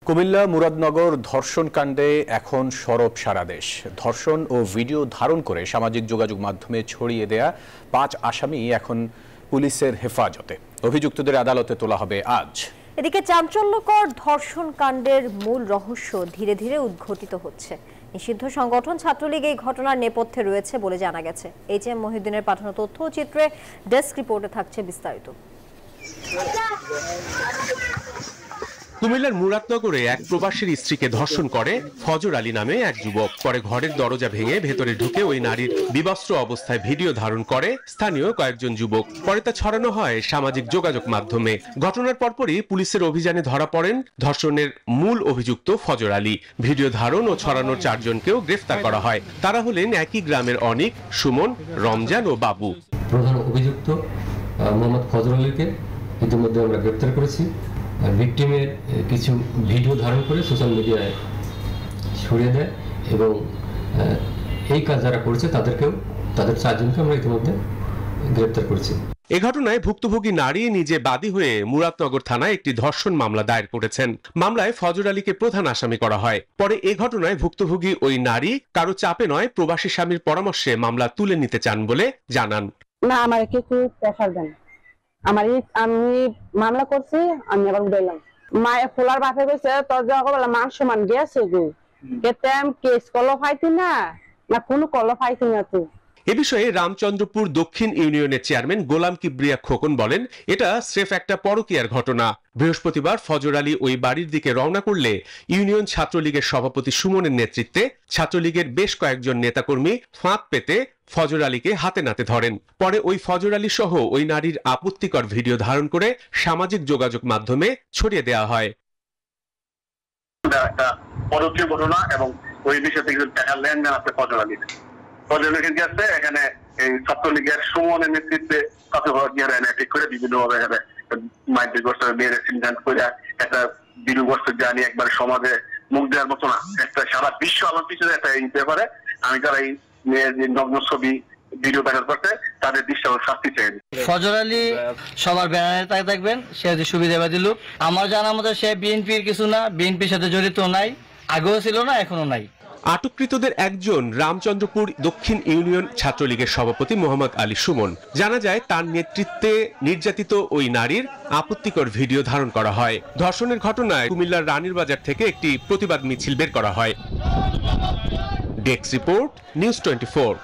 কুমিল্লা মুরাদনগর ধর্ষণ কাণ্ডে এখন সরব সারা দেশ। ধর্ষণ ও ভিডিও ধারণ করে সামাজিক যোগাযোগ মাধ্যমে ছড়িয়ে দেয়া 5 আসামি এখন পুলিশের হেফাজতে। অভিযুক্তদের আদালতে তোলা হবে আজ। এদিকে চাঞ্চল্যকর ধর্ষণ কাণ্ডের মূল রহস্য ধীরে ধীরে উদ্ঘাটিত হচ্ছে। নিষিদ্ধ সংগঠন ছাত্রলীগ এই ঘটনার নেপথ্যে রয়েছে বলে জানা গেছে। এইচ.এম. মহিউদ্দিনের পাঠানো তথ্য ও চিত্রে ডেস্ক রিপোর্টে থাকছে বিস্তারিত। কুমিল্লার মুরাদনগরে এক প্রবাসীর স্ত্রীকে ধর্ষণ করে ফজর আলী নামে এক যুবক। পরে ঘরের দরজা ভেঙে ভেতরে ঢুকে ওই নারীর বিবস্ত্র অবস্থায় ভিডিও ধারণ করে স্থানীয় কয়েকজন যুবক। পরে তা ছড়ানো হয় সামাজিক যোগাযোগ মাধ্যমে। ঘটনার পরপরই পুলিশের অভিযানে ধরা পড়েন ধর্ষণের মূল অভিযুক্ত ফজর আলী। ভিডিও ধারণ ও ছড়ানোর 4 জনকেও গ্রেফতার করা হয়। তারা হলেন একই গ্রামের অনিক, সুমন, রমজান ও বাবু। প্রধান অভিযুক্ত মোহাম্মদ ফজর আলীকে ইতিমধ্যে আমরা গ্রেফতার করেছি। ভিকটিমের কিছু ভিডিও ধারণ করে সোশ্যাল মিডিয়ায় ছড়িয়ে দেয় এবং এই কাজ যারা করেছে তাদের 4 জনকে আমরা ইতিমধ্যে গ্রেফতার করেছি। এ ঘটনায় ভুক্তভোগী নারী নিজে বাদী হয়ে মুরাদনগর থানায় একটি ধর্ষণ মামলা দায়ের করেছেন। মামলায় ফজর আলীকে প্রধান আসামি করা হয়। পরে এ ঘটনায় ভুক্তভোগী ওই নারী কারো চাপে নয়, প্রবাসী স্বামীর পরামর্শে মামলা তুলে নিতে চান বলে জানান। না, আমার কিছু প্রেশার দেন, আমি মামলা করছি, আমি আবার উঠাইলাম। মায়ের খোলার বাপে গেছে তোর যখন মান সমান গেছে গো, কেস কল পাইতি না কোনো কল পাইতি না। তো এ বিষয়ে রামচন্দ্রপুর দক্ষিণ ইউনিয়নের চেয়ারম্যান গোলাম কিবরিয়া খোকন বলেন, এটা স্রেফ একটা পরকীয়ার ঘটনা। বৃহস্পতিবার ফজর আলী ওই বাড়ির দিকে রওনা করলে ইউনিয়ন ছাত্রলীগের সভাপতি সুমনের নেতৃত্বে ছাত্রলীগের বেশ কয়েকজন নেতাকর্মী ফাঁদ পেতে ফজর আলীকে হাতে নাতে ধরেন। পরে ওই ফজর আলী সহ ওই নারীর আপত্তিকর ভিডিও ধারণ করে সামাজিক যোগাযোগ মাধ্যমে ছড়িয়ে দেওয়া হয়। একটা পরকীয় ঘটনা এবং ওই বিষয় থেকে টাকা লেনদেন আছে ফজর আলীর। ফজর আলীর কাছে এখানে এই ছাত্রলীগের সুমনের নেতৃত্বে ঠিক করে বিভিন্নভাবে মাইন্ড বছর মেয়ের সিদ্ধান্ত করে একটা বিরু বছর জানি একবার সমাজে মুখ দেওয়ার মতো না, একটা সারা বিশ্ব আমার পিছনে একটা এই ব্যাপারে আমি যারা এই মেয়ের যে নগ্ন ছবি ভিডিও ভাইরাল করতে তাদের দৃশ্য শাস্তি চাই। ফজর আলী সবার ব্যানারে তাই দেখবেন, সে যে সুবিধাবাদী লোক। আমার জানার মতো সে বিএনপির কিছু না, বিএনপির সাথে জড়িত নাই, আগেও ছিল না, এখনো নাই। আটককৃতদের একজন রামচন্দ্রপুর দক্ষিণ ইউনিয়ন ছাত্রলীগের সভাপতি মোহাম্মদ আলী সুমন। জানা যায় তার নেতৃত্বে নির্যাতিত ওই নারীর আপত্তিকর ভিডিও ধারণ করা হয়। ধর্ষণের ঘটনায় কুমিল্লার রানীর বাজার থেকে একটি প্রতিবাদ মিছিল বের করা হয়। Desk report, news 24।